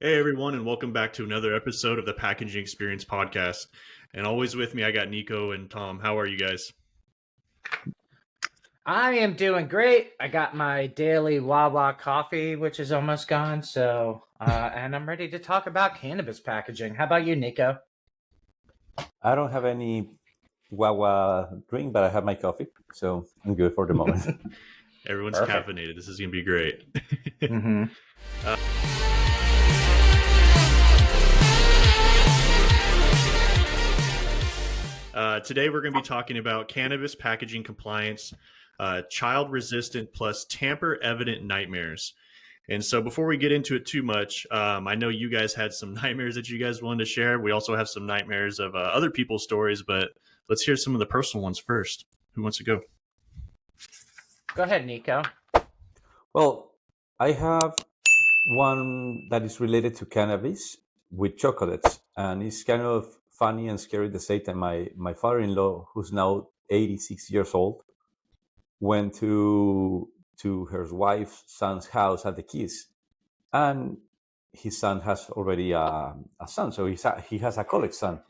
Hey everyone, and welcome back to another episode of the Packaging Experience podcast. And always with me, I got Nico and Tom. How are you guys? I am doing great. I got my daily Wawa coffee, which is almost gone. And I'm ready to talk about cannabis packaging. How about you, Nico? I don't have any Wawa drink, but I have my coffee, so I'm good for the moment. Everyone's Perfect. caffeinated. This is going to be great. Mm-hmm. Today, we're going to be talking about cannabis packaging compliance, child resistant plus tamper evident nightmares. And so, before we get into it too much, I know you guys had some nightmares that you guys wanted to share. We also have some nightmares of other people's stories, but let's hear some of the personal ones first. Who wants to go? Go ahead, Nico. Well, I have one that is related to cannabis with chocolates, and it's kind of funny and scary at the same time. My father-in-law, who's now 86 years old, went to her wife's son's house at the Keys, and his son has already a son, so he has a college son.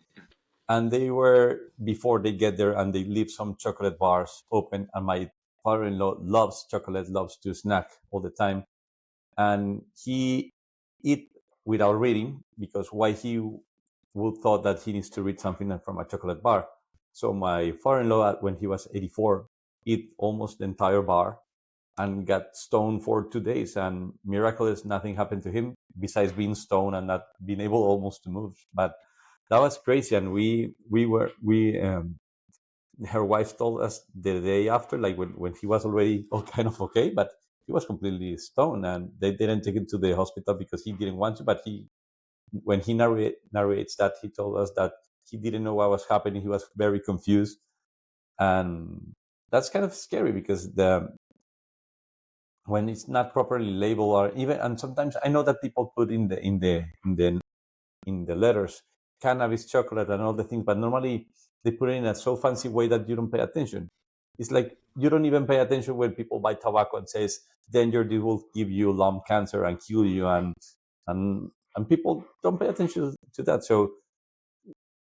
And they were, before they get there, and they leave some chocolate bars open, and my father-in-law loves chocolate, loves to snack all the time, and he eat without reading, because why he would thought that he needs to read something from a chocolate bar. So my father-in-law, when he was 84, eat almost the entire bar and got stoned for 2 days, and miraculous, nothing happened to him besides being stoned and not being able almost to move. But that was crazy, and her wife told us the day after, like when he was already all kind of okay, but he was completely stoned, and they didn't take him to the hospital because he didn't want to. But when he narrates that, he told us that he didn't know what was happening. He was very confused, and that's kind of scary because when it's not properly labeled, or even, and sometimes I know that people put in the letters cannabis chocolate and all the things, but normally they put it in a so fancy way that you don't pay attention. It's like you don't even pay attention when people buy tobacco and says danger, this will give you lung cancer and kill you, and people don't pay attention to that. So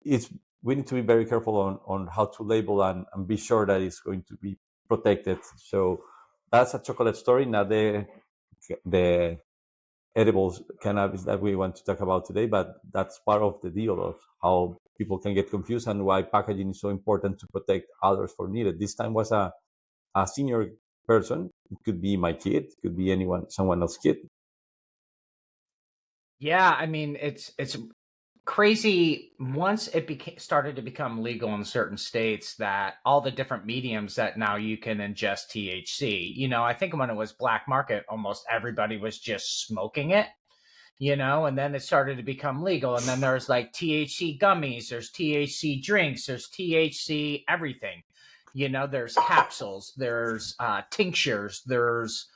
we need to be very careful on how to label, and be sure that it's going to be protected. So that's a chocolate story. Now the edibles cannabis that we want to talk about today, but that's part of the deal of how people can get confused and why packaging is so important to protect others for needed. This time was a senior person. It could be my kid, it could be someone else's kid. Yeah, I mean it's crazy once it started to become legal in certain states that all the different mediums that now you can ingest THC. I think when it was black market, almost everybody was just smoking it. And then it started to become legal. And then there's like THC gummies, there's THC drinks, there's THC everything. There's capsules, there's tinctures, there's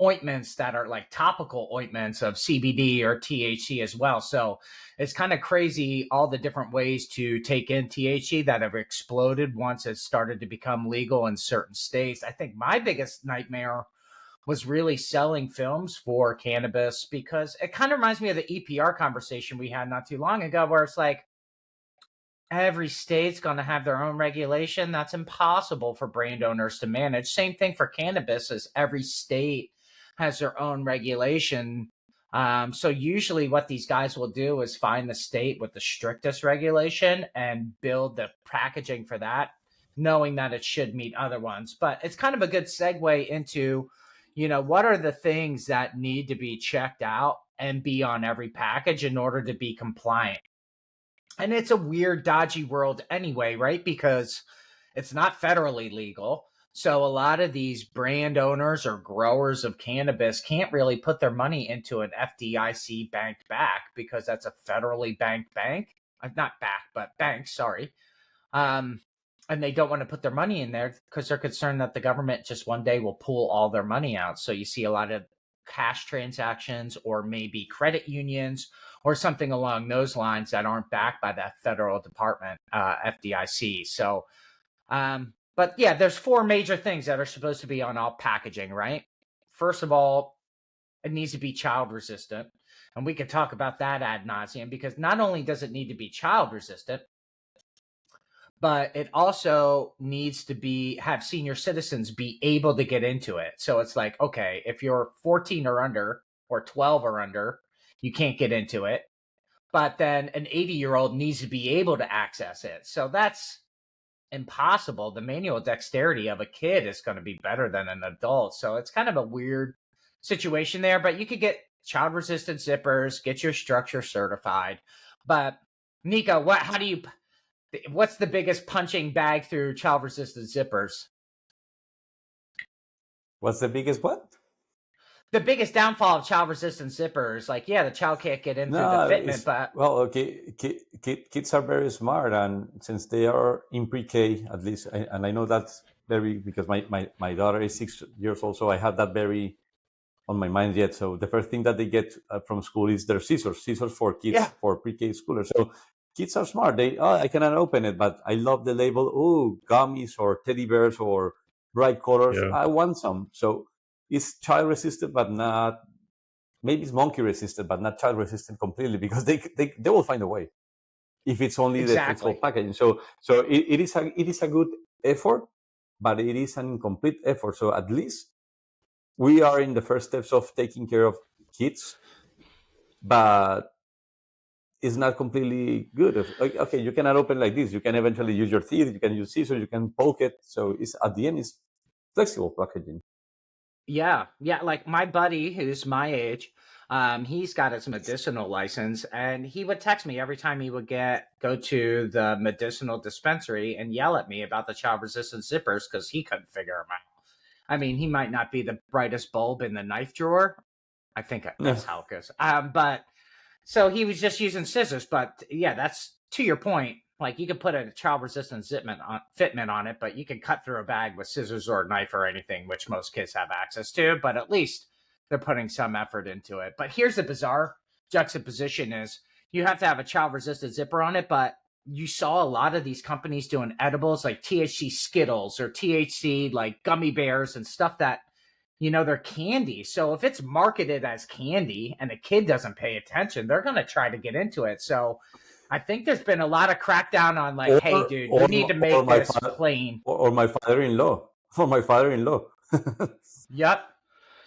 ointments that are like topical ointments of CBD or THC as well. So it's kind of crazy all the different ways to take in THC that have exploded once it started to become legal in certain states. I think my biggest nightmare was really selling films for cannabis, because it kind of reminds me of the EPR conversation we had not too long ago, where it's like every state's going to have their own regulation. That's impossible for brand owners to manage. Same thing for cannabis, as every state has their own regulation. So usually what these guys will do is find the state with the strictest regulation and build the packaging for that, knowing that it should meet other ones. But it's kind of a good segue into, what are the things that need to be checked out and be on every package in order to be compliant. And it's a weird, dodgy world anyway, right? Because it's not federally legal. So a lot of these brand owners or growers of cannabis can't really put their money into an FDIC banked back, because that's a federally banked bank. Not back, but bank, sorry. And they don't want to put their money in there because they're concerned that the government just one day will pull all their money out. So you see a lot of cash transactions, or maybe credit unions or something along those lines, that aren't backed by that federal department, FDIC. So, but yeah, there's four major things that are supposed to be on all packaging, right? First of all, it needs to be child resistant. And we could talk about that ad nauseum, because not only does it need to be child resistant, but it also needs to have senior citizens be able to get into it. So it's like, okay, if you're 14 or under or 12 or under, you can't get into it. But then an 80-year-old needs to be able to access it. So that's impossible. The manual dexterity of a kid is going to be better than an adult. So it's kind of a weird situation there, but you could get child resistant zippers, get your structure certified. But Nico, what's the biggest punching bag through child resistant zippers? What's the biggest what? The biggest downfall of child resistant zippers, like, yeah, the child can't get in through the fitment, but well, okay, kids are very smart, and since they are in pre-K, at least, and I know that's very, because my daughter is 6 years old, so I have that very on my mind yet. So the first thing that they get from school is their scissors for kids, yeah, for pre-K schoolers. So kids are smart. I cannot open it, but I love the label. Oh, gummies or teddy bears or bright colors. Yeah. I want some. So it's child resistant, but not. Maybe it's monkey resistant, but not child resistant completely, because they will find a way if it's only the flexible exactly. packaging. So it is a good effort, but it is an incomplete effort. So at least we are in the first steps of taking care of kids, but it's not completely good. Okay, you cannot open like this. You can eventually use your teeth. You can use scissors. You can poke it. So it's at the end, it's flexible packaging. Yeah, like my buddy who's my age, he's got his medicinal license, and he would text me every time he would go to the medicinal dispensary and yell at me about the child resistant zippers because he couldn't figure them out. I mean, he might not be the brightest bulb in the knife drawer. I think that's how it goes. But so he was just using scissors. But yeah, that's to your point. Like, you could put a child resistant fitment on it, but you can cut through a bag with scissors or a knife or anything, which most kids have access to. But at least they're putting some effort into it. But here's the bizarre juxtaposition: is you have to have a child resistant zipper on it, but you saw a lot of these companies doing edibles like THC Skittles or THC like gummy bears and stuff that, they're candy. So if it's marketed as candy and a kid doesn't pay attention, they're going to try to get into it. So I think there's been a lot of crackdown on, like, hey, dude, you need to make this plain. Or my father-in-law. Or my father-in-law. Yep.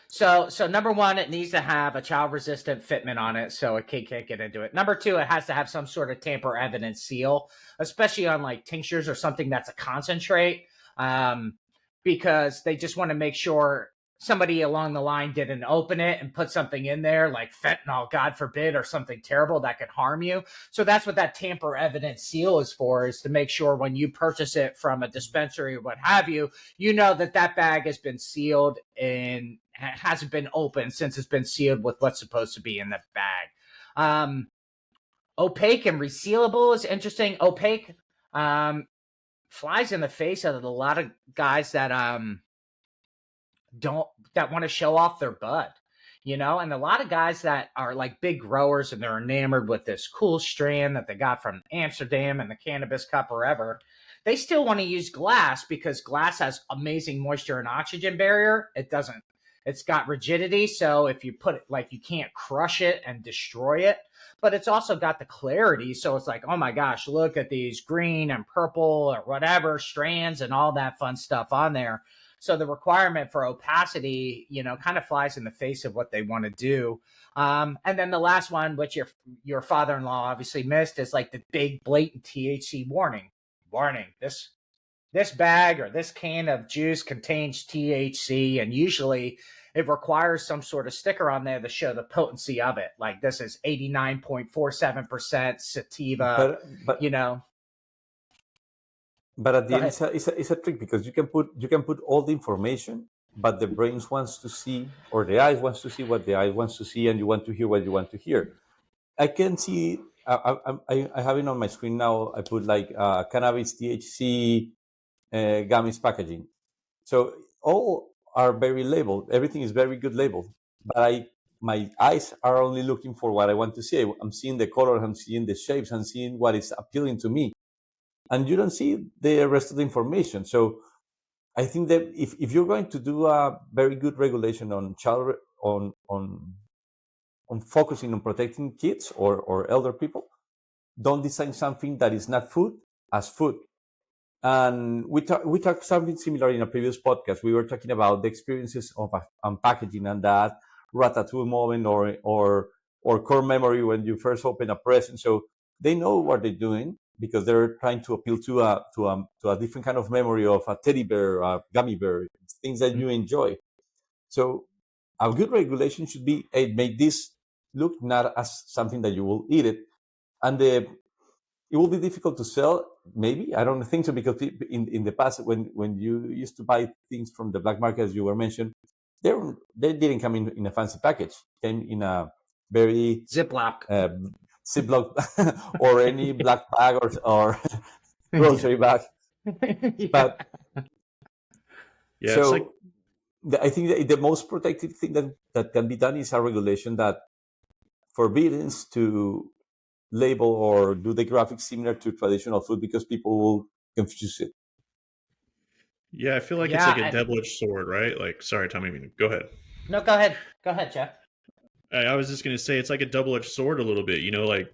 So number one, it needs to have a child resistant fitment on it so a kid can't get into it. Number two, it has to have some sort of tamper evidence seal, especially on like tinctures or something that's a concentrate, because they just want to make sure somebody along the line didn't open it and put something in there like fentanyl, God forbid, or something terrible that could harm you. So that's what that tamper evidence seal is for, is to make sure when you purchase it from a dispensary or what have you, you know that bag has been sealed and hasn't been opened since it's been sealed with what's supposed to be in the bag. Opaque and resealable is interesting. Opaque flies in the face of a lot of guys that want to show off their bud, and a lot of guys that are like big growers and they're enamored with this cool strand that they got from Amsterdam and the Cannabis Cup or whatever. They still want to use glass because glass has amazing moisture and oxygen barrier. It's got rigidity, so if you put it, like, you can't crush it and destroy it, but it's also got the clarity, so it's like, oh my gosh, look at these green and purple or whatever strands and all that fun stuff on there. So the requirement for opacity, kind of flies in the face of what they want to do. And then the last one, which your father-in-law obviously missed, is like the big blatant THC warning. This bag or this can of juice contains THC, and usually it requires some sort of sticker on there to show the potency of it. Like, this is 89.47% sativa, But at the end, it's a trick, because you can put all the information, but the brains wants to see, or the eyes wants to see what the eye wants to see, and you want to hear what you want to hear. I can see. I have it on my screen now. I put like cannabis THC gummies packaging. So all are very labeled. Everything is very good labeled. But my eyes are only looking for what I want to see. I'm seeing the color. I'm seeing the shapes. I'm seeing what is appealing to me. And you don't see the rest of the information. So I think that if you're going to do a very good regulation on on focusing on protecting kids or elder people, don't design something that is not food as food. And we talked something similar in a previous podcast. We were talking about the experiences of unpackaging and that ratatouille moment or core memory when you first open a present. So they know what they're doing because they're trying to appeal to a different kind of memory of a teddy bear, a gummy bear, things that you enjoy. So a good regulation should be, hey, make this look not as something that you will eat it, and it will be difficult to sell. Maybe, I don't think so, because in the past, when you used to buy things from the black market, as you were mentioned, they didn't come in a fancy package. Came in a very Ziploc. Ziploc or any black bag or grocery bag. Yeah. But Yeah, it's like so I think the most protective thing that can be done is a regulation that forbids to label or do the graphics similar to traditional food, because people will confuse it. yeah, I feel like it's Yeah, like a and double-edged sword, right? Like, sorry, Tommy, go ahead. no, go ahead. Go ahead, Jeff. I was just gonna say it's like a double-edged sword a little bit. Like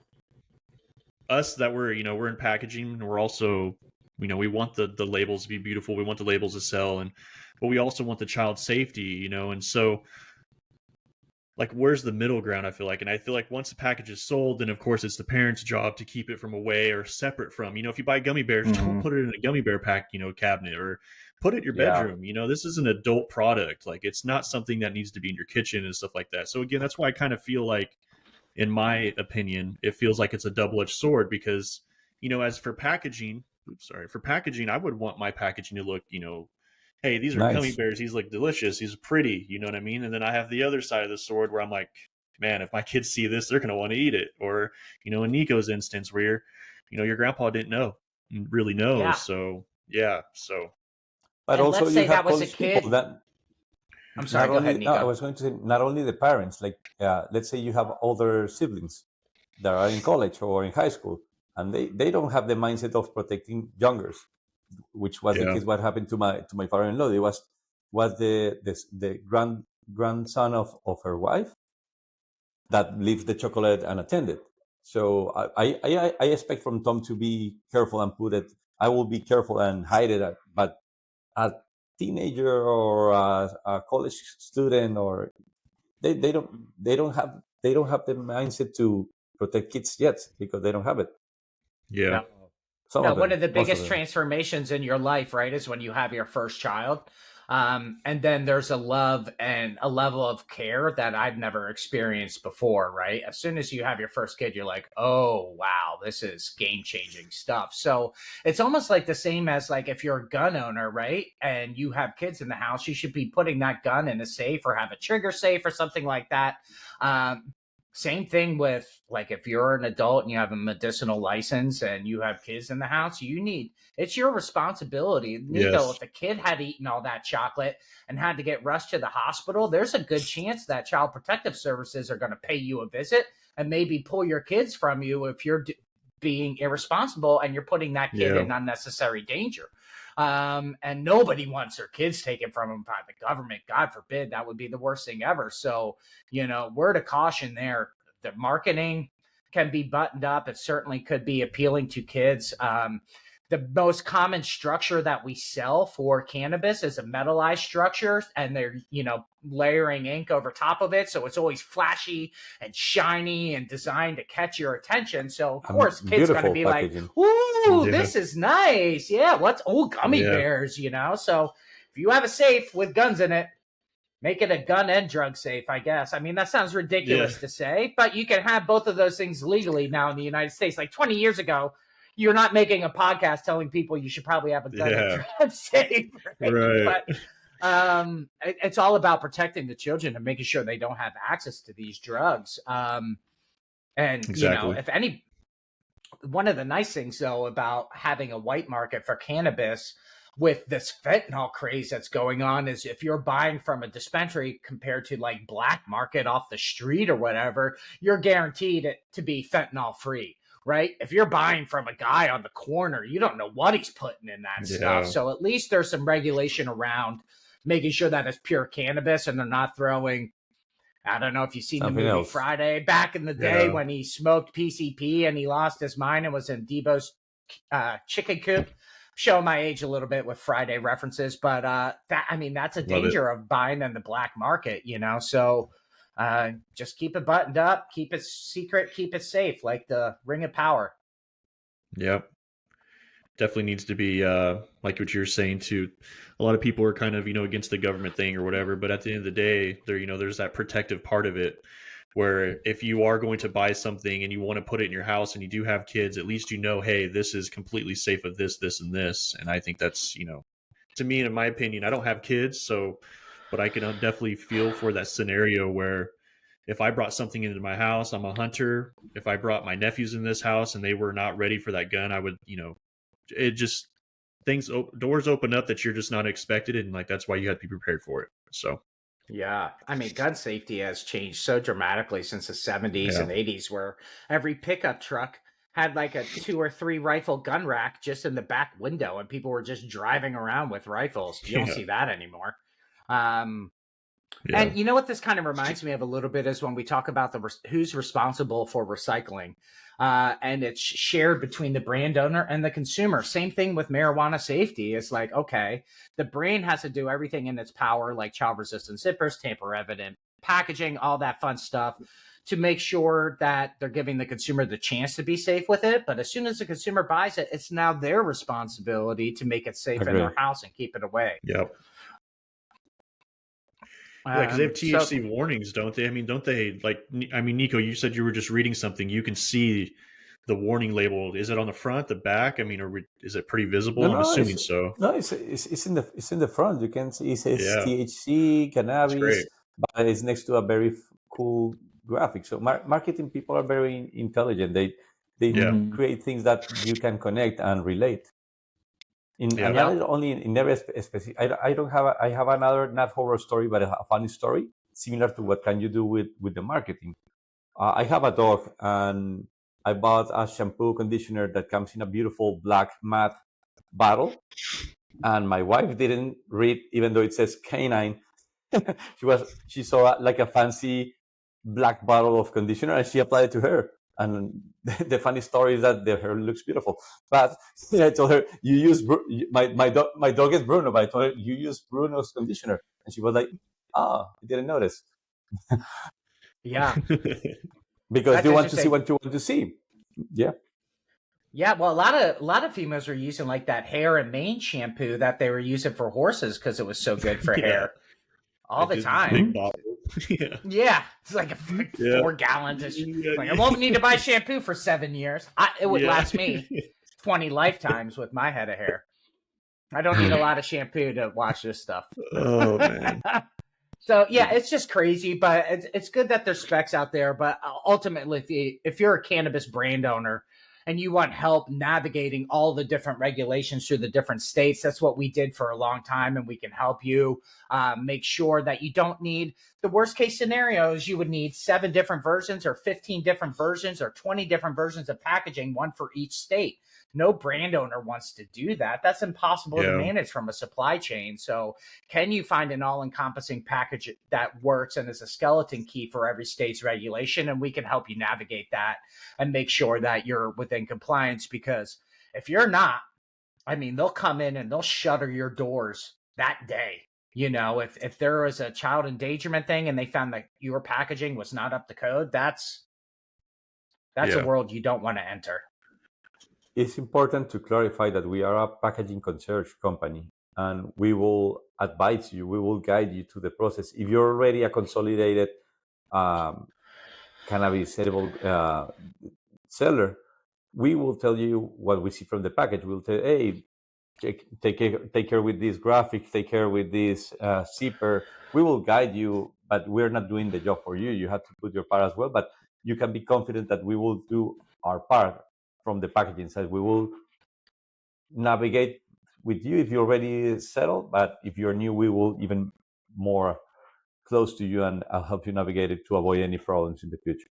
us that we're we're in packaging, and we're also we want the labels to be beautiful. We want the labels to sell, but we also want the child safety. And so like where's the middle ground? I feel like once the package is sold, then of course it's the parent's job to keep it from away or separate from. If you buy gummy bears, don't put it in a gummy bear pack cabinet, or put it in your bedroom. This is an adult product. Like, it's not something that needs to be in your kitchen and stuff like that. So again, that's why I kind of feel like, in my opinion, it feels like it's a double-edged sword, because as for packaging, I would want my packaging to look, hey, these are gummy Nice. bears, these look delicious, these are pretty, you know what I mean? And then I have the other side of the sword where I'm like, man, if my kids see this, they're going to want to eat it. Or in Nico's instance, where your grandpa didn't really know. Yeah. So But And also let's you say have that was a college kid. people that I'm sorry, go ahead, Nico. I was going to say, not only the parents, like let's say you have older siblings that are in college or in high school, and they don't have the mindset of protecting youngers, which was the yeah, case. What happened to my father-in-law? It was the grandson of her wife that leaves the chocolate unattended. So I expect from Tom to be careful and put it. I will be careful and hide it. But a teenager or a college student, or they don't have the mindset to protect kids yet, because they don't have it. yeah. No. Some No, of them, one of the most of biggest them. transformations in your life, right, is when you have your first child. And then there's a love and a level of care that I've never experienced before, right? As soon as you have your first kid, you're like, oh, wow, this is game-changing stuff. So it's almost like the same as like if you're a gun owner, right? And you have kids in the house, you should be putting that gun in a safe or have a trigger safe or something like that. Same thing with like if you're an adult and you have a medicinal license and you have kids in the house, it's your responsibility. Nico, Yes. if a kid had eaten all that chocolate and had to get rushed to the hospital, there's a good chance that Child Protective Services are going to pay you a visit and maybe pull your kids from you if you're being irresponsible and you're putting that kid Yeah. in unnecessary danger. And nobody wants their kids taken from them by the government. God forbid, that would be the worst thing ever. So, word of caution there. The marketing can be buttoned up. It certainly could be appealing to kids. The most common structure that we sell for cannabis is a metallized structure, and they're, layering ink over top of it. So it's always flashy and shiny and designed to catch your attention. So of course, kids are going to be packaging. like, ooh, Yeah. this is nice. Yeah. Gummy bears, So if you have a safe with guns in it, make it a gun and drug safe, I guess. I mean, that sounds ridiculous to say, but you can have both of those things legally now in the United States. Like 20 years ago, you're not making a podcast telling people you should probably have a gun and drug safe. Right. But it's all about protecting the children and making sure they don't have access to these drugs. Exactly. One of the nice things though about having a white market for cannabis with this fentanyl craze that's going on is if you're buying from a dispensary compared to like black market off the street or whatever, you're guaranteed it to be fentanyl free. Right? If you're buying from a guy on the corner, you don't know what he's putting in that stuff. So at least there's some regulation around making sure that it's pure cannabis and they're not throwing I don't know if you've seen Something the movie else. Friday, back in the day Yeah. when he smoked PCP and he lost his mind and was in Debo's chicken coop. Showing my age a little bit with Friday references, but that's a danger of buying in the black market, So just keep it buttoned up, keep it secret, keep it safe, like the Ring of Power. Yep. Definitely needs to be like what you're saying too. A lot of people are kind of against the government thing or whatever, but at the end of the day, there's that protective part of it where if you are going to buy something and you want to put it in your house and you do have kids, at least hey, this is completely safe with this, and this. And I think that's to me, in my opinion, I don't have kids, but I can definitely feel for that scenario where if I brought something into my house, I'm a hunter. If I brought my nephews in this house and they were not ready for that gun, I would, it just doors open up that you're just not expected, and like that's why you have to be prepared for it. So yeah, gun safety has changed so dramatically since the 70s and 80s, where every pickup truck had like a 2 or 3 rifle gun rack just in the back window, and people were just driving around with rifles. You don't see that anymore. And you know what this kind of reminds me of a little bit is when we talk about who's responsible for recycling. And it's shared between the brand owner and the consumer. Same thing with marijuana safety. It's like, okay, the brand has to do everything in its power, like child-resistant zippers, tamper-evident packaging, all that fun stuff, to make sure that they're giving the consumer the chance to be safe with it. But as soon as the consumer buys it, it's now their responsibility to make it safe in their house and keep it away. Yep. Yeah, because they have THC warnings, don't they? I mean, don't they? Nico, you said you were just reading something. You can see the warning label. Is it on the front, the back? I mean, is it pretty visible? I'm assuming so. No, it's in the front. You can see it says THC, cannabis, but it's next to a very cool graphic. So marketing people are very intelligent. They create things that you can connect and relate. Only in every specific. I have another not horror story, but a funny story similar to what can you do with the marketing. I have a dog, and I bought a shampoo conditioner that comes in a beautiful black matte bottle, and my wife didn't read, even though it says canine. she saw like a fancy black bottle of conditioner, and she applied it to her. And the funny story is that the hair looks beautiful. But I told her, "You use my dog is Bruno." But I told her, "You use Bruno's conditioner," and she was like, "Ah, I didn't notice." Yeah, because That's you want to see what you want to see. Yeah. Yeah, well, a lot of females were using like that hair and mane shampoo that they were using for horses because it was so good for hair all the time. Big bottle. Yeah, it's like 4 gallons. Like, I won't need to buy shampoo for 7 years. It would last me 20 lifetimes with my head of hair. I don't need a lot of shampoo to wash this stuff. Oh man. So yeah, it's just crazy, but it's good that there's specs out there. But ultimately, if you're a cannabis brand owner and you want help navigating all the different regulations through the different states, that's what we did for a long time, and we can help you make sure that you don't need the worst case scenarios. You would need 7 different versions or 15 different versions or 20 different versions of packaging, one for each state. No brand owner wants to do that. That's impossible to manage from a supply chain. So can you find an all-encompassing package that works and is a skeleton key for every state's regulation? And we can help you navigate that and make sure that you're within compliance, because if you're not, they'll come in and they'll shutter your doors that day. If there was a child endangerment thing and they found that your packaging was not up to code, that's a world you don't want to enter. It's important to clarify that we are a packaging concierge company, and we will advise you, we will guide you to the process. If you're already a consolidated cannabis edible seller, we will tell you what we see from the package. We'll tell, hey, take care with this graphic, take care with this zipper. We will guide you, but we're not doing the job for you. You have to put your part as well, but you can be confident that we will do our part from the packaging side. We will navigate with you if you're already settled, but if you're new, we will even more close to you, and I'll help you navigate it to avoid any problems in the future.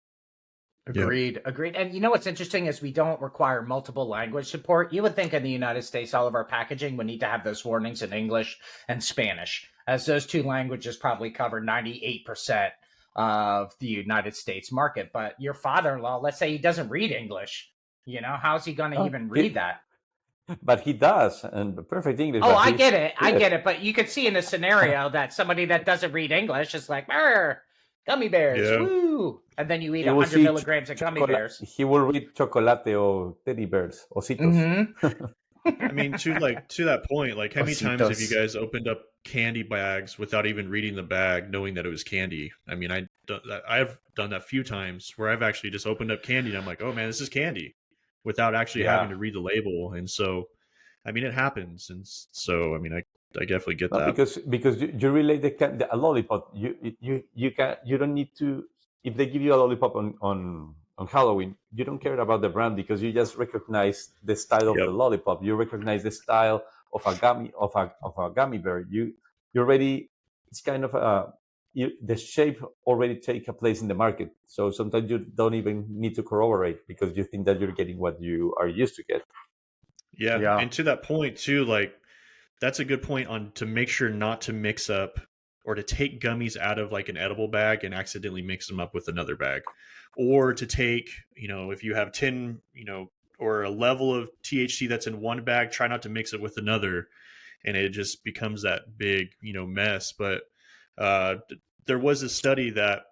Agreed. And what's interesting is we don't require multiple language support. You would think in the United States, all of our packaging would need to have those warnings in English and Spanish, as those 2 languages probably cover 98% of the United States market. But your father-in-law, let's say he doesn't read English, how's he going to even read that? But he does, and perfect English. Oh, But I he's, get it. I yes. get it. But you could see in a scenario that somebody that doesn't read English is like, gummy bears, Yeah. woo. And then you eat He will 100 see milligrams of gummy bears. He will read chocolate or teddy bears, ositos. Mm-hmm. I mean, to that point, like how many times have you Ositos. guys opened up candy bags without even reading the bag, knowing that it was candy? I mean, I've done that a few times where I've actually just opened up candy and I'm like, oh man, this is candy, without actually having to read the label. And so, I mean, it happens, and so I mean, I definitely get No, that. because you relate a lollipop. You don't need to, if they give you a lollipop on Halloween, you don't care about the brand because you just recognize the style of Yep. the lollipop. You recognize the style of a gummy bear. You already, it's kind of the shape already take a place in the market. So sometimes you don't even need to corroborate because you think that you're getting what you are used to get. Yeah. And to that point too, like that's a good point on to make sure not to mix up or to take gummies out of like an edible bag and accidentally mix them up with another bag, or to take, if you have 10, or a level of THC that's in one bag, try not to mix it with another, and it just becomes that big, mess. But there was a study that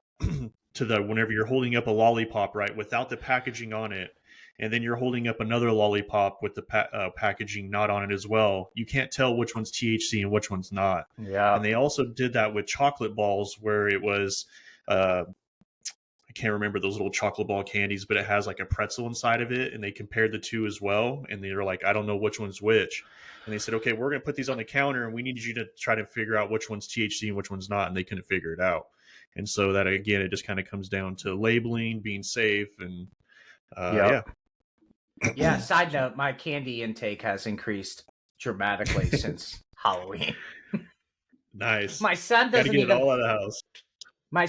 whenever you're holding up a lollipop, right, without the packaging on it, and then you're holding up another lollipop with the packaging not on it as well, you can't tell which one's THC and which one's not. Yeah. And they also did that with chocolate balls, where it was I can't remember those little chocolate ball candies, but it has like a pretzel inside of it, and they compared the two as well, and they were like, I don't know which one's which. And they said, okay, we're going to put these on the counter, and we need you to try to figure out which one's THC and which one's not, and they couldn't figure it out. And so that, again, it just kind of comes down to labeling, being safe, and yeah. Yeah, side note, my candy intake has increased dramatically since Halloween. Nice. My son Gotta doesn't get it even. all out of the house. My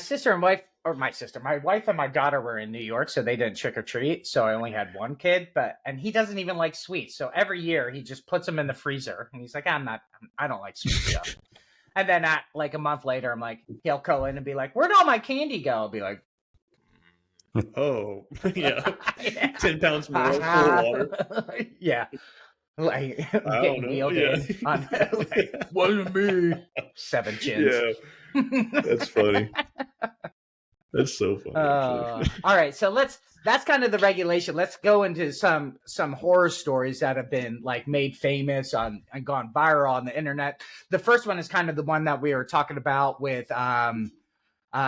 wife and my daughter were in New York, so they didn't trick or treat. So I only had one kid, and he doesn't even like sweets. So every year he just puts them in the freezer, and he's like, I don't like sweet stuff. And then like a month later, I'm like, he'll go in and be like, where'd all my candy go? I'll be like, oh, yeah. 10 pounds more full Uh-huh. of water. Yeah. Like I getting don't know. wheeled Yeah. in on like, wasn't me. 7 chins. Yeah. That's funny. That's so funny, actually. All right, so that's kind of the regulation. Let's go into some horror stories that have been like made famous and gone viral on the internet. The first one is kind of the one that we were talking about with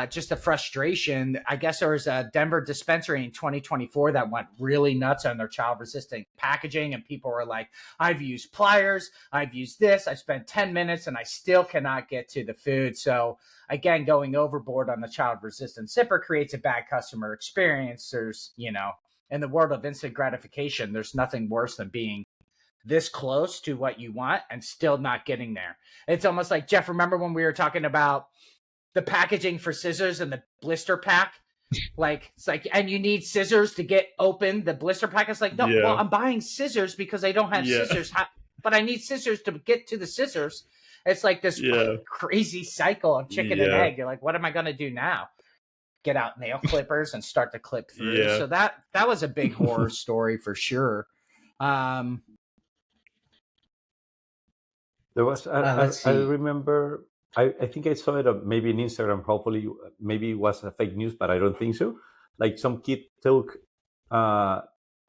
just the frustration. I guess there was a Denver dispensary in 2024 that went really nuts on their child resistant packaging, and people were like, I've used pliers, I've used this, I spent 10 minutes and I still cannot get to the food. So again, going overboard on the child resistant zipper creates a bad customer experience. There's, in the world of instant gratification, there's nothing worse than being this close to what you want and still not getting there. It's almost like, Jeff, remember when we were talking about the packaging for scissors and the blister pack? Like, it's like, and you need scissors to get open the blister pack. It's like, no, Yeah. well, I'm buying scissors because I don't have scissors, but I need scissors to get to the scissors. It's like this crazy cycle of chicken and egg. You're like, what am I going to do now? Get out nail clippers and start to clip through. Yeah. So that was a big horror story for sure. There was, I remember, I think I saw it maybe in Instagram, hopefully, maybe it was a fake news, but I don't think so. Like some kid took a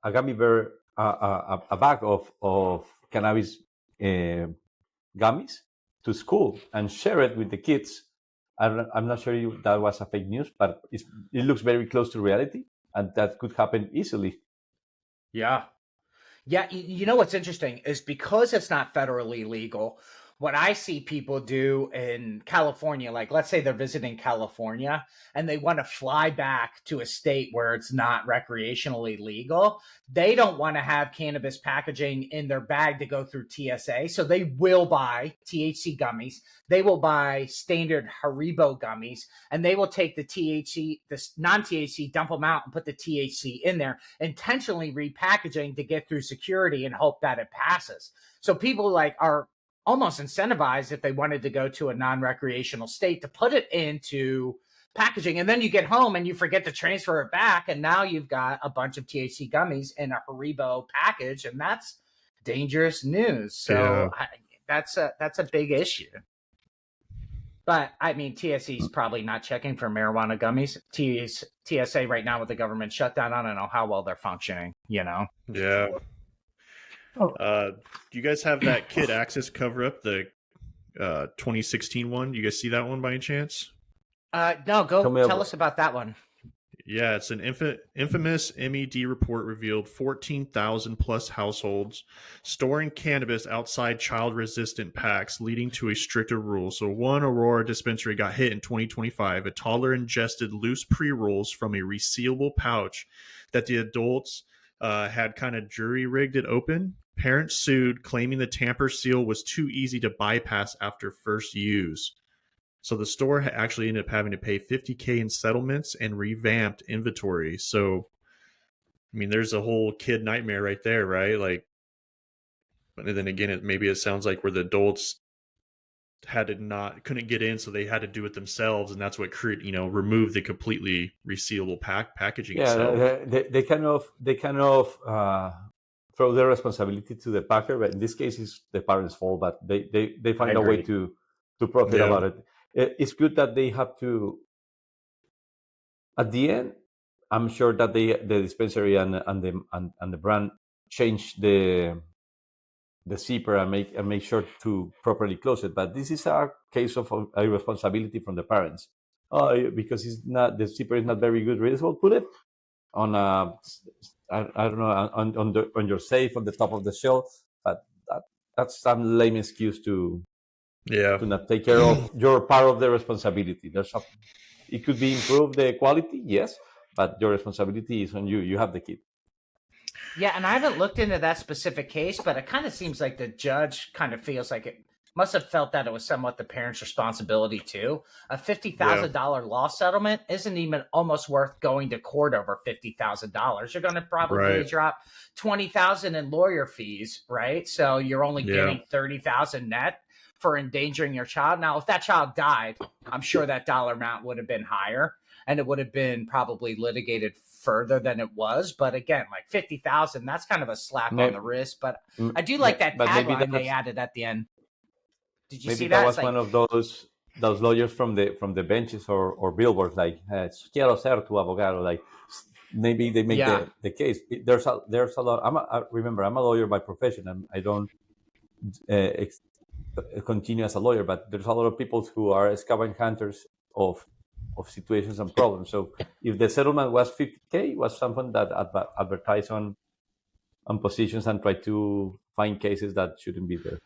gummy bear, a bag of cannabis gummies to school and share it with the kids. I'm not sure if that was a fake news, but it looks very close to reality, and that could happen easily. Yeah. Yeah, you know what's interesting is because it's not federally legal, what I see people do in California, like let's say they're visiting California and they want to fly back to a state where it's not recreationally legal, they don't want to have cannabis packaging in their bag to go through TSA. So they will buy THC gummies. They will buy standard Haribo gummies, and they will take the THC, the non-THC, dump them out and put the THC in there, intentionally repackaging to get through security and hope that it passes. So people like are almost incentivized if they wanted to go to a non-recreational state to put it into packaging, and then you get home and you forget to transfer it back, and now you've got a bunch of THC gummies in a Haribo package, and that's dangerous news. So that's a big issue. But I mean, TSE is probably not checking for marijuana gummies. TSA right now with the government shutdown, I don't know how well they're functioning. Yeah. Oh. Do you guys have that Kid Access cover up, the 2016 one? You guys see that one by any chance? No, go tell us about that one. Yeah, it's an infamous MED report revealed 14,000 plus households storing cannabis outside child-resistant packs, leading to a stricter rule. So one Aurora dispensary got hit in 2025. A toddler ingested loose pre-rolls from a resealable pouch that the adults had kind of jury-rigged it open. Parents sued, claiming the tamper seal was too easy to bypass after first use. So the store actually ended up having to pay $50,000 in settlements and revamped inventory. So, I mean, there's a whole kid nightmare right there, right? Like, but then again, maybe it sounds like where the adults couldn't get in, so they had to do it themselves, and that's what removed the completely resealable packaging. Yeah, they kind of throw their responsibility to the packer, but in this case, it's the parents' fault. But they find a way to profit about it. It's good that they have to. At the end, I'm sure that the dispensary and the brand change the zipper and make sure to properly close it. But this is a case of a responsibility from the parents, because the zipper is not very good reusable. Put it on I don't know, on your safe on the top of the shelf. But that's some lame excuse to not take care of your part of the responsibility. It could be improved the quality, yes, but your responsibility is on you. You have the kid. Yeah, and I haven't looked into that specific case, but it kind of seems like the judge kind of feels like it must have felt that it was somewhat the parent's responsibility too. A $50,000 law settlement isn't even almost worth going to court over $50,000. You're going to probably drop $20,000 in lawyer fees, right? So you're only getting $30,000 net for endangering your child. Now, if that child died, I'm sure that dollar amount would have been higher, and it would have been probably litigated further than it was. But again, like $50,000, that's kind of a slap on the wrist. But I do like that tagline they added at the end. Did you see that? That was one of those lawyers from the benches or billboards, like quiero ser tu abogado. Like maybe they make the case. There's a lot. Remember, I'm a lawyer by profession, and I don't continue as a lawyer. But there's a lot of people who are scavenger hunters of situations and problems. So if the settlement was $50,000, was something that advertise on positions and try to find cases that shouldn't be there.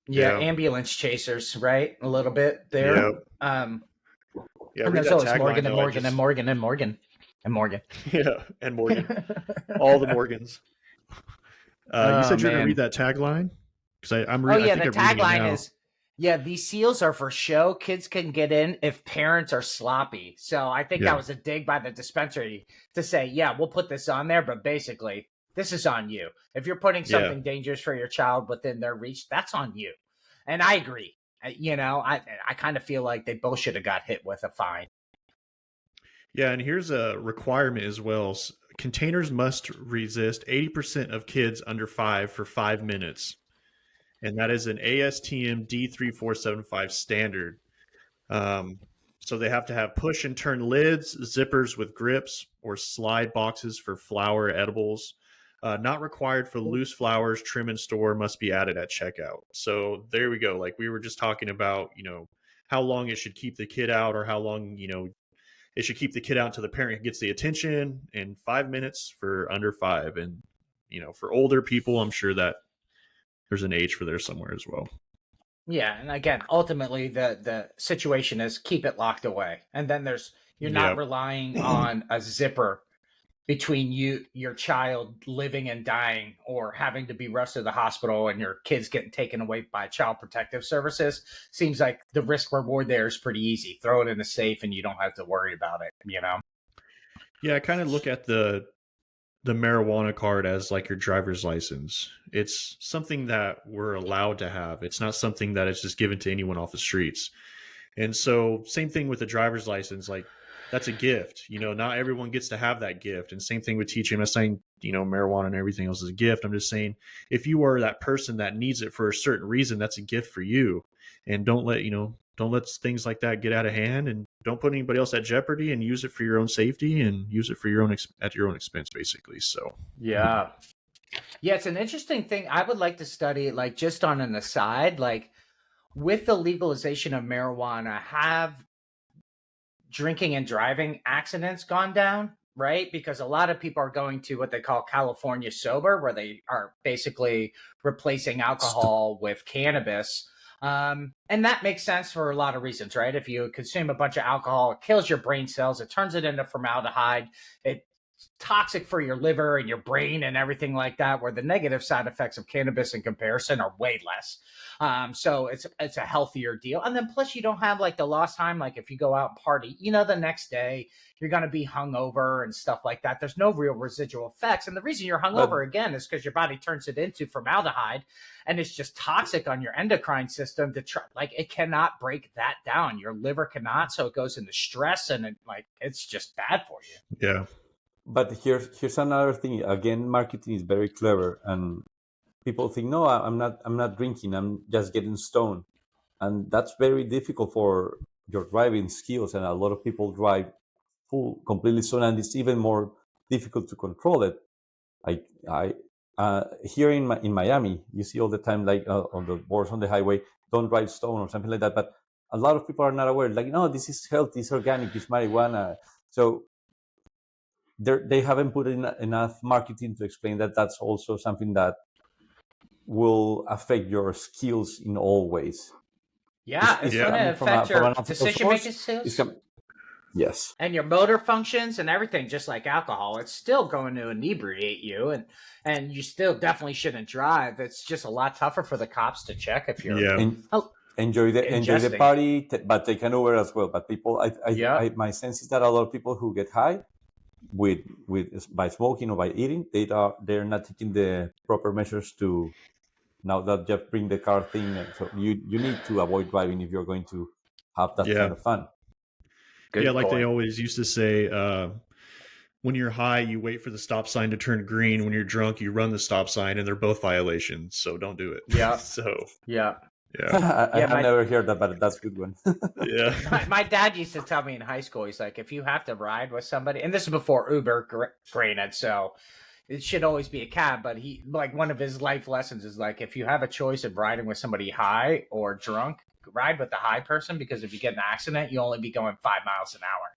Yeah, ambulance chasers, right? A little bit there. And there's always Morgan and Morgan and Morgan and Morgan and Morgan. Yeah, and Morgan. All the Morgans. You said you're going to read that tagline? Because I'm reading. Oh, yeah, the tagline is, these seals are for show. Kids can get in if parents are sloppy. So I think that was a dig by the dispensary to say, we'll put this on there, but basically, this is on you. If you're putting something dangerous for your child within their reach, that's on you. And I agree. I kind of feel like they both should have got hit with a fine. Yeah, and here's a requirement as well. Containers must resist 80% of kids under 5 for 5 minutes. And that is an ASTM D3475 standard. So they have to have push and turn lids, zippers with grips, or slide boxes for flower edibles. Not required for loose flowers, trim and store, must be added at checkout. So there we go. Like we were just talking about, how long it should keep the kid out, or how long, it should keep the kid out until the parent gets the attention, and 5 minutes for under 5. And, for older people, I'm sure that there's an age for there somewhere as well. Yeah. And again, ultimately the situation is keep it locked away. And then you're not relying on a zipper between your child living and dying, or having to be rushed to the hospital and your kids getting taken away by Child Protective Services. Seems like the risk reward there is pretty easy. Throw it in a safe and you don't have to worry about it, Yeah, I kind of look at the marijuana card as like your driver's license. It's something that we're allowed to have. It's not something that is just given to anyone off the streets. And so same thing with the driver's license. Like that's a gift. Not everyone gets to have that gift. And same thing with teaching. I'm not saying, marijuana and everything else is a gift. I'm just saying if you are that person that needs it for a certain reason, that's a gift for you. And don't let things like that get out of hand, and don't put anybody else at jeopardy, and use it for your own safety and use it for at your own expense, basically. So, yeah. Yeah, it's an interesting thing. I would like to study, like, just on an aside, like, with the legalization of marijuana, have drinking and driving accidents gone down, right? Because a lot of people are going to what they call California sober, where they are basically replacing alcohol with cannabis. And that makes sense for a lot of reasons, right? If you consume a bunch of alcohol, it kills your brain cells, it turns it into formaldehyde, it's toxic for your liver and your brain and everything like that, where the negative side effects of cannabis in comparison are way less. So it's a healthier deal. And then plus you don't have like the lost time. Like if you go out and party, the next day you're going to be hungover and stuff like that. There's no real residual effects. And the reason you're hungover again is because your body turns it into formaldehyde, and it's just toxic on your endocrine system like it cannot break that down. Your liver cannot. So it goes into stress, and it's just bad for you. yeah. But here's another thing. Again, marketing is very clever, and people think, no, I'm not drinking. I'm just getting stoned, and that's very difficult for your driving skills. And a lot of people drive completely stoned, and it's even more difficult to control it. I here in Miami, you see all the time, like on the boards on the highway, don't drive stoned or something like that. But a lot of people are not aware. Like, no, this is healthy, it's organic, it's marijuana. So they haven't put in enough marketing to explain that that's also something that will affect your skills in all ways. Yeah, it's going to affect your decision-making skills. Yes. And your motor functions and everything, just like alcohol. It's still going to inebriate you, and you still definitely shouldn't drive. It's just a lot tougher for the cops to check if you're enjoy the party, but take an Uber as well. But people, my sense is that a lot of people who get high with by smoking or by eating, they're not taking the proper measures to now that just bring the car thing. So you need to avoid driving if you're going to have that kind of fun. Good point. Like they always used to say, when you're high, you wait for the stop sign to turn green. When you're drunk, you run the stop sign, and they're both violations. So don't do it. Yeah. I've never heard that, but that's a good one. Yeah. My dad used to tell me in high school, he's like, if you have to ride with somebody, and this is before Uber, granted, so it should always be a cab, but he, like, one of his life lessons is like, if you have a choice of riding with somebody high or drunk, ride with the high person, because if you get in an accident, you'll only be going 5 miles an hour.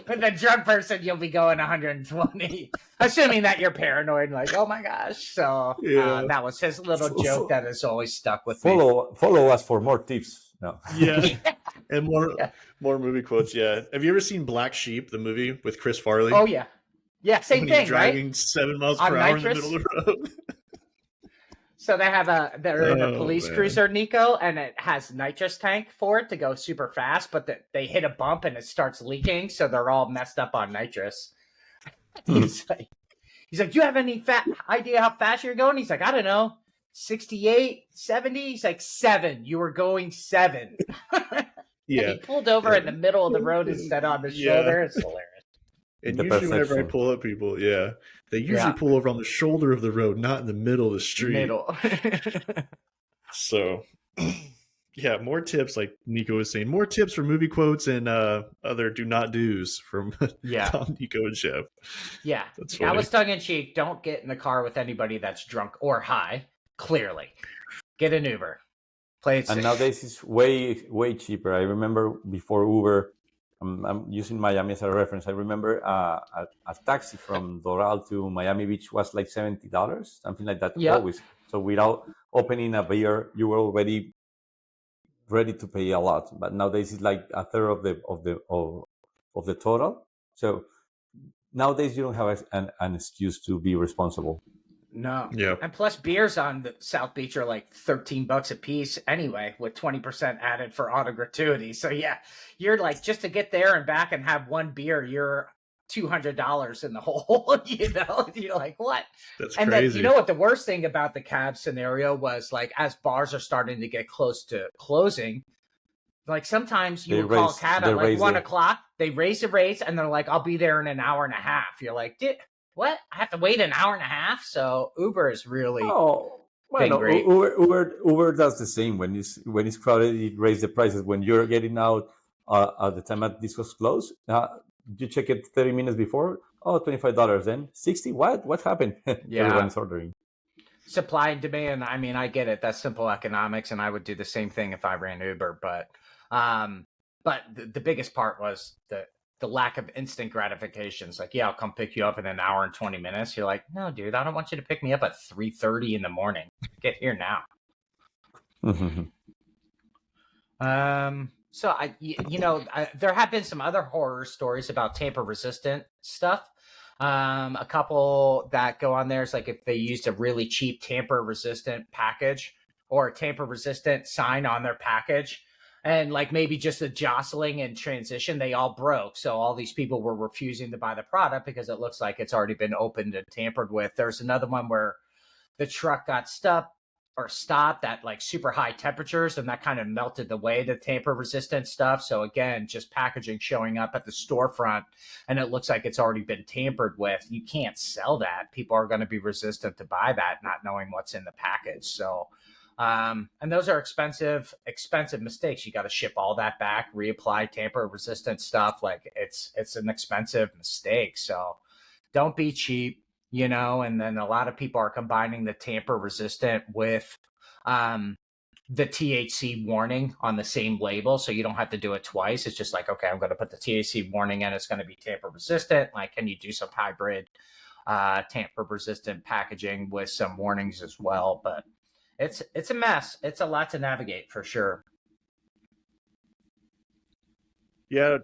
With the drunk person, you'll be going 120, assuming that you're paranoid, like, oh my gosh. So that was his little joke that has always stuck with me. Follow us for more tips. No. Yeah. And more movie quotes. Yeah. Have you ever seen Black Sheep, the movie with Chris Farley? Oh yeah. Yeah, same thing, driving right? 7 miles per hour in the middle of the road. So they're in a police cruiser, Nico, and it has nitrous tank for it to go super fast, but they hit a bump and it starts leaking, so they're all messed up on nitrous. He's like, do you have any idea how fast you're going? He's like, I don't know, 68, 70? He's like, 7. You were going 7. Yeah. And he pulled over in the middle of the road instead on the shoulder. It's hilarious. And usually whenever I pull up people, they usually pull over on the shoulder of the road, not in the middle of the street. So, more tips, like Nico was saying, more tips for movie quotes and other do not do's from Tom, Nico, and Chef. Yeah. I was tongue in cheek. Don't get in the car with anybody that's drunk or high. Clearly. Get an Uber. Play it safe. And nowadays it's way, way cheaper. I remember before Uber, I'm using Miami as a reference. I remember a taxi from Doral to Miami Beach was like $70, something like that. Always. So without opening a beer, you were already ready to pay a lot. But nowadays it's like a third of the total. So nowadays you don't have an excuse to be responsible. No. Yeah. And plus beers on the South Beach are like $13 a piece anyway, with 20% added for auto gratuity. So you're like, just to get there and back and have one beer, you're $200 in the hole, You're like, what? That's and crazy. Then, you know what the worst thing about the cab scenario was, like, as bars are starting to get close to closing, Like sometimes you They will call a raise cab they at like raise 1:00. They raise the rates and they're like, I'll be there in an hour and a half. You're like, what? I have to wait an hour and a half? So Uber is really Oh, well, been no, great. Uber does the same. When it's crowded, it raises the prices. When you're getting out at the time that this was closed, you check it 30 minutes before. Oh, $25. Then 60. What happened? Yeah. Everyone's ordering. Supply and demand. I mean, I get it. That's simple economics, and I would do the same thing if I ran Uber. But the biggest part was the lack of instant gratification. It's like, yeah, I'll come pick you up in an hour and 20 minutes. You're like, no, dude, I don't want you to pick me up at 3:30 in the morning. Get here now. So there have been some other horror stories about tamper resistant stuff. A couple that go on there is like if they used a really cheap tamper resistant package or a tamper resistant sign on their package, and like maybe just a jostling and transition, they all broke. So all these people were refusing to buy the product because it looks like it's already been opened and tampered with. There's another one where the truck got stuck or stopped at like super high temperatures, and that kind of melted away the tamper resistant stuff. So again, just packaging showing up at the storefront and it looks like it's already been tampered with. You can't sell that. People are going to be resistant to buy that, not knowing what's in the package. So and those are expensive mistakes. You got to ship all that back, reapply tamper resistant stuff. Like it's an expensive mistake. So don't be cheap. And then a lot of people are combining the tamper resistant with the THC warning on the same label. So you don't have to do it twice. It's just like, okay, I'm going to put the THC warning in. It's going to be tamper resistant. Like, can you do some hybrid tamper resistant packaging with some warnings as well? But it's a mess. It's a lot to navigate for sure. Yeah.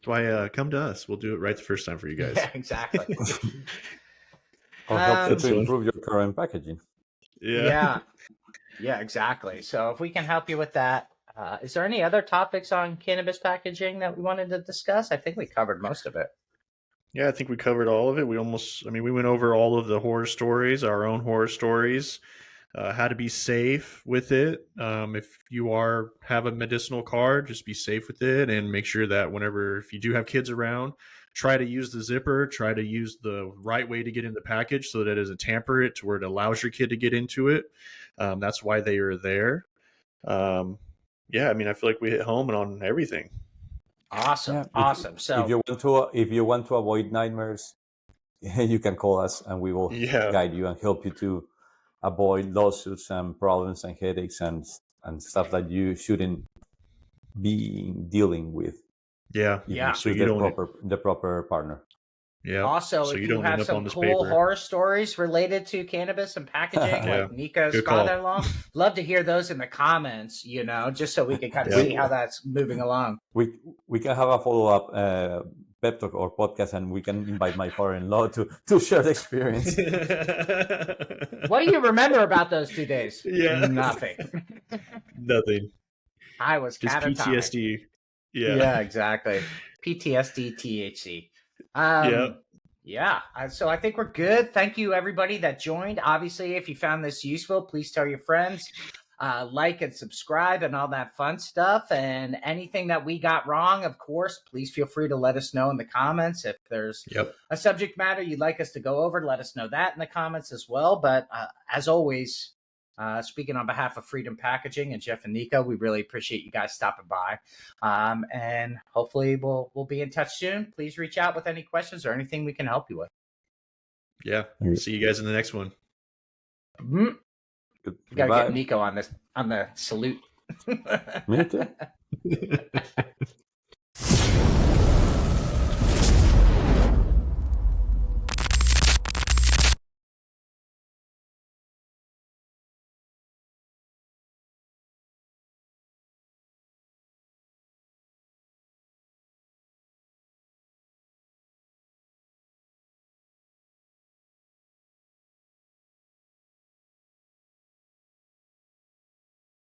That's why come to us. We'll do it right the first time for you guys. Yeah, exactly. Or help you to improve your current packaging. Yeah, exactly. So if we can help you with that, is there any other topics on cannabis packaging that we wanted to discuss? I think we covered most of it. Yeah, I think we covered all of it. We went over all of the horror stories, our own horror stories, how to be safe with it. If you have a medicinal card, just be safe with it and make sure that if you do have kids around, try to use the zipper, try to use the right way to get in the package so that it doesn't tamper it to where it allows your kid to get into it. That's why they are there. I feel like we hit home and on everything. Awesome. Yeah, awesome. So if you want to avoid nightmares, you can call us and we will guide you and help you to avoid lawsuits and problems and headaches and stuff that you shouldn't be dealing with. Yeah. So the proper partner. Yeah. Also, so if you you don't have end up some on this cool paper. horror stories related to cannabis and packaging, Yeah. like Nico's Good call. father-in-law, love to hear those in the comments. Just so we can kind of see how that's moving along. We can have a follow-up pep talk or podcast, and we can invite my father-in-law to share the experience. What do you remember about those 2 days? Yeah. Nothing. Nothing. I was just catatonic. PTSD. Yeah, exactly. PTSD, THC. Yeah. So I think we're good. Thank you, everybody that joined. Obviously, if you found this useful, please tell your friends, like and subscribe and all that fun stuff. And anything that we got wrong, of course, please feel free to let us know in the comments. If there's a subject matter you'd like us to go over, let us know that in the comments as well. But as always, speaking on behalf of Freedom Packaging and Jeff and Nico, we really appreciate you guys stopping by. And hopefully we'll be in touch soon. Please reach out with any questions or anything we can help you with. Yeah. See you guys in the next one. Mm-hmm. We got to get Nico on the salute. Me too.